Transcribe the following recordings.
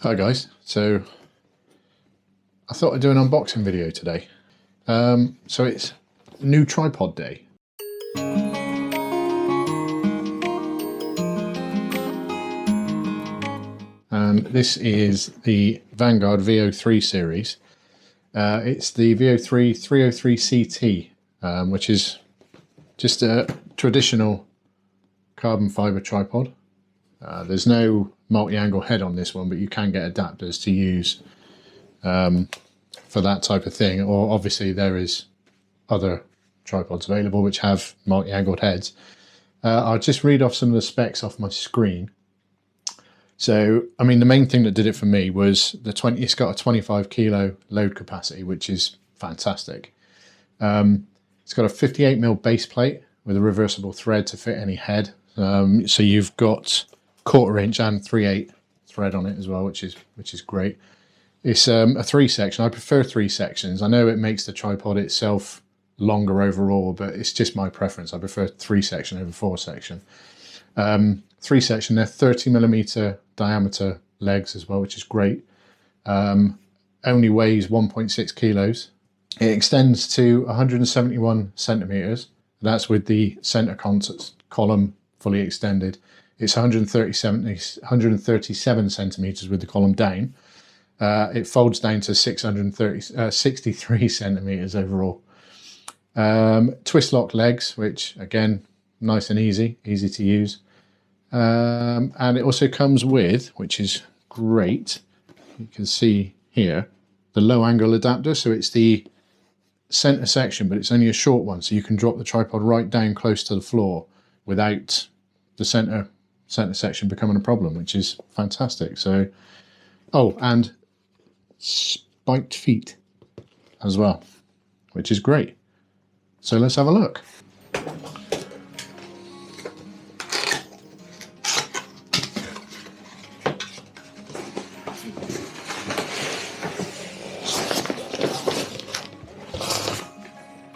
Hi guys, so I thought I'd do an unboxing video today. So it's new tripod day. And this is the Vanguard VEO series. It's the VEO 303 CT, which is just a traditional carbon fibre tripod. There's no multi-angle head on this one, but you can get adapters to use for that type of thing. Or obviously there is other tripods available which have multi-angled heads. I'll just read off some of the specs off my screen. So, I mean, the main thing that did it for me was it's got a 25 kilo load capacity, which is fantastic. It's got a 58mm base plate with a reversible thread to fit any head. So you've got 1/4 inch and 3/8 thread on it as well, which is great. It's a 3-section. I prefer 3 sections. I know it makes the tripod itself longer overall, but it's just my preference. I prefer 3-section over 4-section. 3-section, they're 30mm diameter legs as well, which is great. Only weighs 1.6 kilos. It extends to 171 centimeters. That's with the center column fully extended. It's 137 centimeters with the column down. It folds down to 63 centimeters overall. Twist lock legs, which again, nice and easy to use. And it also comes with, which is great, you can see here, the low angle adapter. So it's the center section, but it's only a short one. So you can drop the tripod right down close to the floor without the center section becoming a problem, which is fantastic. So, oh, and spiked feet as well, which is great. So let's have a look.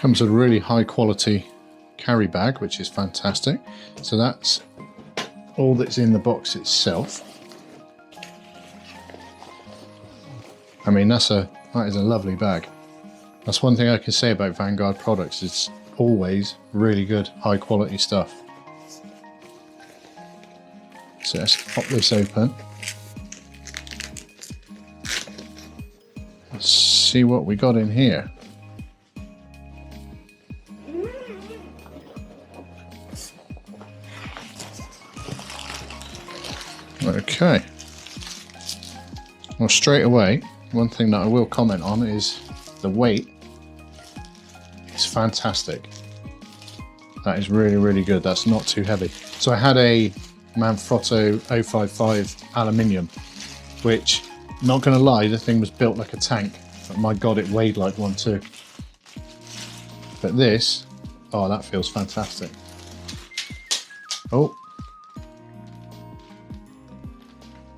Comes with a really high quality carry bag, which is fantastic. So that's all that's in the box itself. I mean, that is a lovely bag. That's one thing I can say about Vanguard products. It's always really good, high quality stuff. So let's pop this open. Let's see what we got in here. Okay. Well, straight away, one thing that I will comment on is the weight. It's fantastic. That is really, really good. That's not too heavy. So I had a Manfrotto 055 aluminium, which, not going to lie, the thing was built like a tank. But my God, it weighed like one too. But this, oh, that feels fantastic. Oh.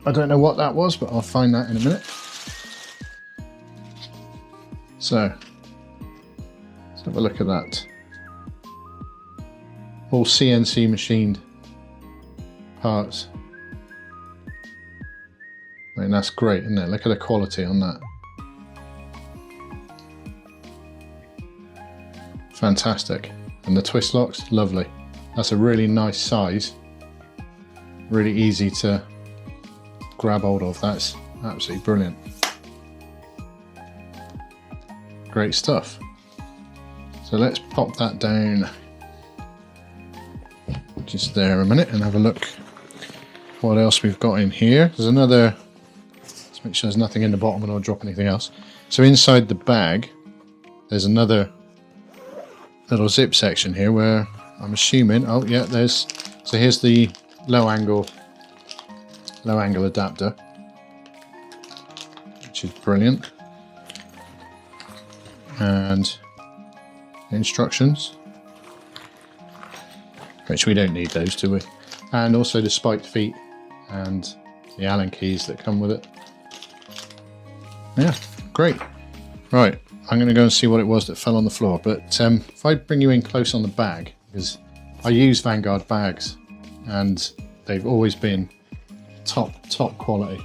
I don't know what that was, but I'll find that in a minute. So, let's have a look at that. All CNC machined parts. I mean, that's great, isn't it? Look at the quality on that. Fantastic. And the twist locks, lovely. That's a really nice size. Really easy to grab hold of. That's absolutely brilliant. Great stuff. So let's pop that down just there a minute and have a look what else we've got in here. There's another, let's make sure there's nothing in the bottom and I'll drop anything else. So inside the bag there's another little zip section here where I'm assuming, oh yeah, so here's the low angle adapter, which is brilliant, and instructions, which we don't need those, do we? And also the spiked feet and the Allen keys that come with it. Yeah, great. Right, I'm going to go and see what it was that fell on the floor, but if I bring you in close on the bag, because I use Vanguard bags and they've always been top quality.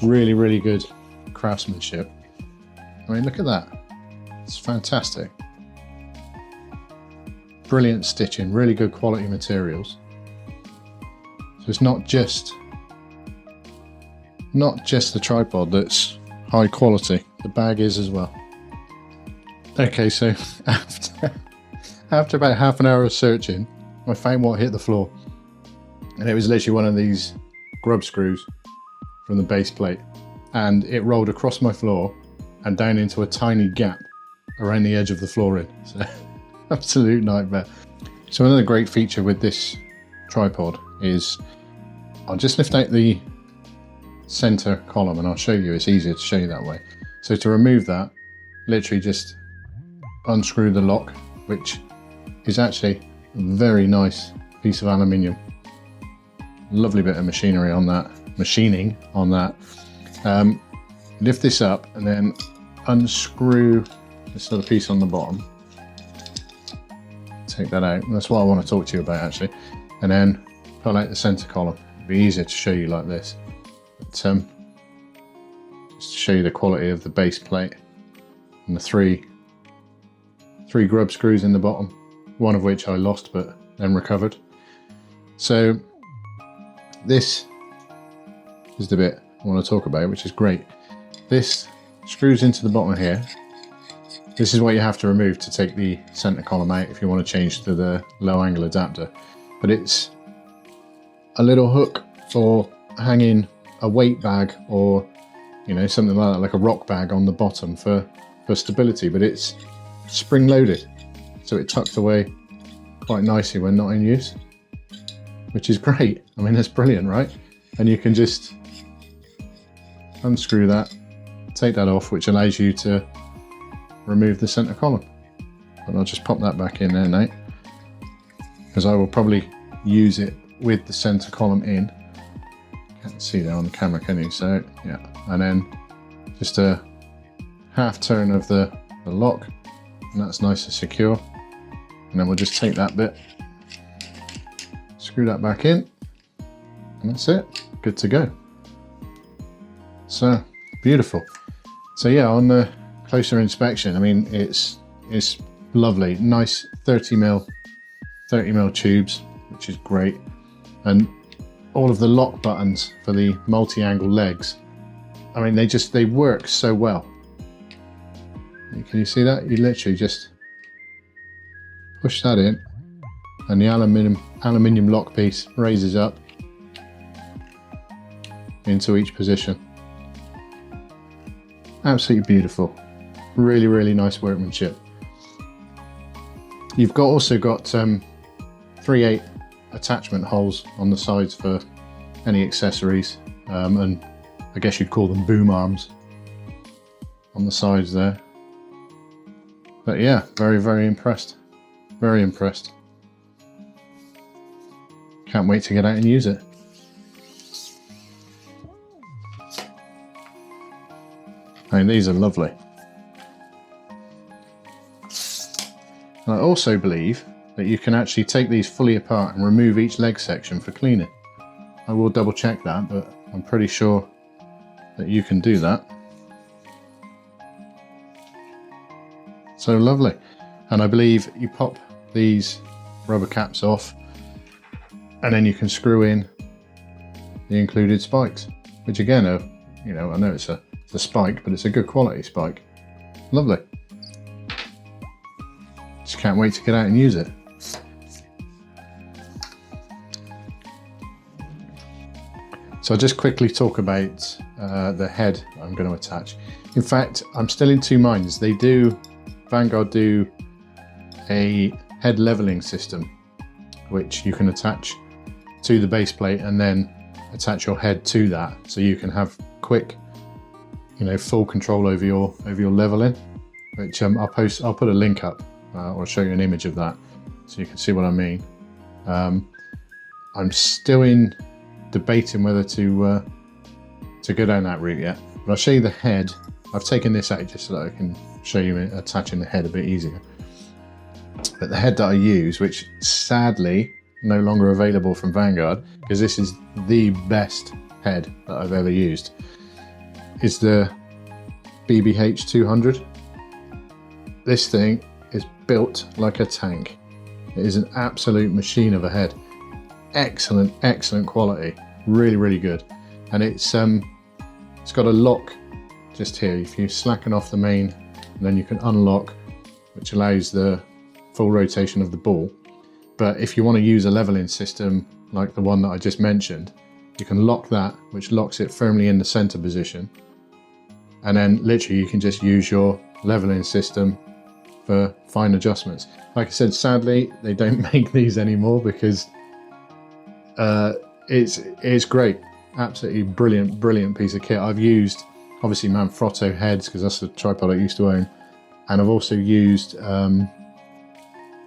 Really, really good craftsmanship. I mean, look at that. It's fantastic. Brilliant stitching, really good quality materials. So it's not just the tripod that's high quality, the bag is as well. Okay, so after about half an hour of searching, I found what hit the floor. And it was literally one of these grub screws from the base plate. And it rolled across my floor and down into a tiny gap around the edge of the flooring. So absolute nightmare. So another great feature with this tripod is, I'll just lift out the center column and I'll show you, it's easier to show you that way. So to remove that, literally just unscrew the lock, which is actually a very nice piece of aluminium. Lovely bit of machining on that. Lift this up and then unscrew this little piece on the bottom. Take that out. That's what I want to talk to you about actually. And then pull out the center column. It'd be easier to show you like this. But, just to show you the quality of the base plate and the three grub screws in the bottom, one of which I lost but then recovered. So this is the bit I want to talk about, which is great. This screws into the bottom here. This is what you have to remove to take the center column out if you want to change to the low angle adapter. But it's a little hook for hanging a weight bag or, you know, something like that, like a rock bag on the bottom for stability, but it's spring loaded. So it tucks away quite nicely when not in use, which is great. I mean, that's brilliant, right? And you can just unscrew that, take that off, which allows you to remove the center column. And I'll just pop that back in there now, because I will probably use it with the center column in. Can't see that on the camera, can you? So yeah, and then just a half turn of the lock, and that's nice and secure. And then we'll just take that bit, screw that back in, and that's it, good to go. So beautiful. So yeah, on the closer inspection, I mean, it's lovely, nice 30mm tubes, which is great, and all of the lock buttons for the multi-angle legs, I mean, they work so well. Can you see that? You literally just push that in and the aluminium lock piece raises up into each position. Absolutely beautiful. Really, really nice workmanship. You've also got 3/8 attachment holes on the sides for any accessories, and I guess you'd call them boom arms on the sides there. But yeah, very, very impressed. Very impressed. Can't wait to get out and use it. I mean, these are lovely. And I also believe that you can actually take these fully apart and remove each leg section for cleaning. I will double check that, but I'm pretty sure that you can do that. So lovely. And I believe you pop these rubber caps off and then you can screw in the included spikes, which again are, you know, I know it's a spike, but it's a good quality spike. Lovely. Just can't wait to get out and use it. So I'll just quickly talk about the head I'm going to attach. In fact, I'm still in two minds. Vanguard do a head leveling system, which you can attach to the base plate and then attach your head to that, so you can have quick, you know, full control over your leveling. Which I'll put a link up or show you an image of that, so you can see what I mean. I'm still debating whether to go down that route yet, but I'll show you the head. I've taken this out just so that I can show you attaching the head a bit easier. But the head that I use, which sadly no longer available from Vanguard, because this is the best head that I've ever used, is the BBH 200. This thing is built like a tank. It is an absolute machine of a head. Excellent, excellent quality. Really, really good. And it's got a lock just here. If you slacken off the main, and then you can unlock, which allows the full rotation of the ball. But if you want to use a leveling system like the one that I just mentioned, you can lock that, which locks it firmly in the center position. And then literally you can just use your leveling system for fine adjustments. Like I said, sadly, they don't make these anymore because it's great. Absolutely brilliant, brilliant piece of kit. I've used obviously Manfrotto heads because that's the tripod I used to own. And I've also used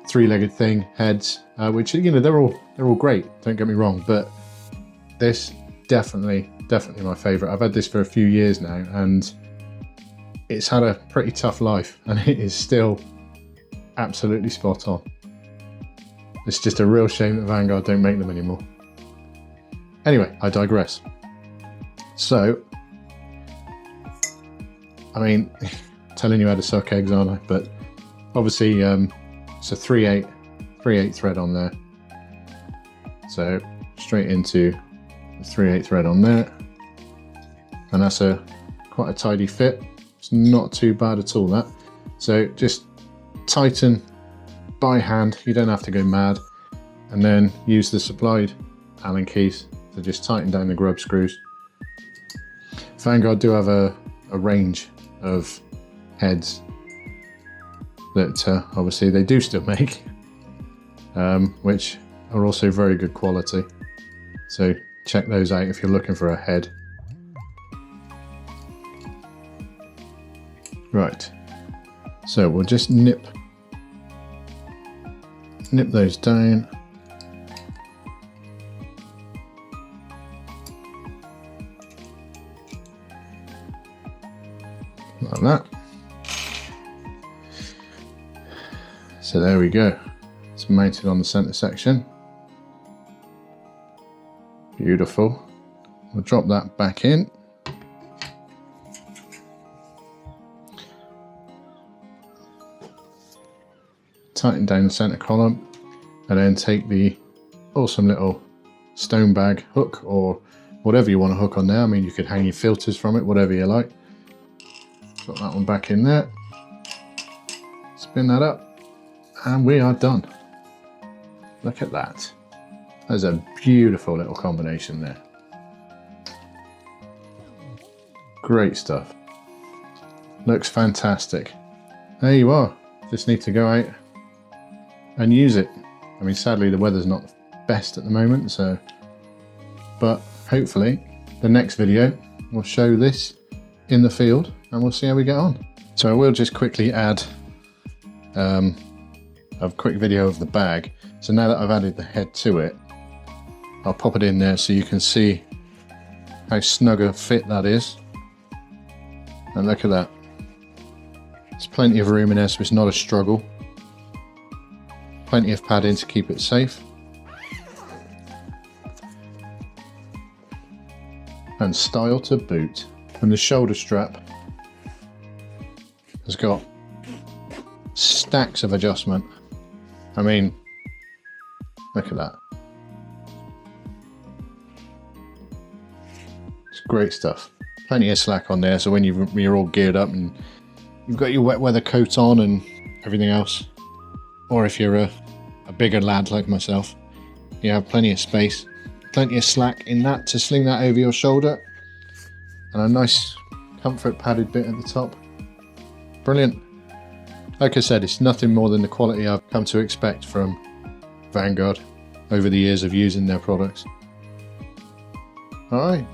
three-legged thing heads, which, you know, they're all great, don't get me wrong, but this definitely my favorite. I've had this for a few years now and it's had a pretty tough life and it is still absolutely spot on. It's just a real shame that Vanguard don't make them anymore. Anyway, I digress. So, I mean, telling you how to suck eggs, aren't I? But obviously, it's a 3/8 thread on there. So straight into the 3/8 thread on there, and that's quite a tidy fit. It's not too bad at all, that. So just tighten by hand. You don't have to go mad, and then use the supplied Allen keys to just tighten down the grub screws. Vanguard do have a range of heads that obviously they do still make, which are also very good quality. So check those out if you're looking for a head. Right, so we'll just nip those down. Like that. So there we go. It's mounted on the center section. Beautiful. We'll drop that back in. Tighten down the center column and then take the awesome little stone bag hook or whatever you want to hook on there. I mean, you could hang your filters from it, whatever you like. Got that one back in there. Spin that up and we are done. Look at that. There's a beautiful little combination there. Great stuff. Looks fantastic. There you are. Just need to go out and use it. I mean, sadly the weather's not best at the moment, so, but hopefully the next video will show this in the field and we'll see how we get on. So I will just quickly add a quick video of the bag. So now that I've added the head to it, I'll pop it in there so you can see how snug a fit that is. And look at that. There's plenty of room in there, so it's not a struggle. Plenty of padding to keep it safe. And style to boot. And the shoulder strap has got stacks of adjustment. I mean, look at that. It's great stuff. Plenty of slack on there, so when you're all geared up and you've got your wet weather coat on and everything else, or if you're a bigger lad like myself, you have plenty of space, plenty of slack in that to sling that over your shoulder, and a nice comfort padded bit at the top. Brilliant. Like I said, it's nothing more than the quality I've come to expect from Vanguard over the years of using their products. Alright.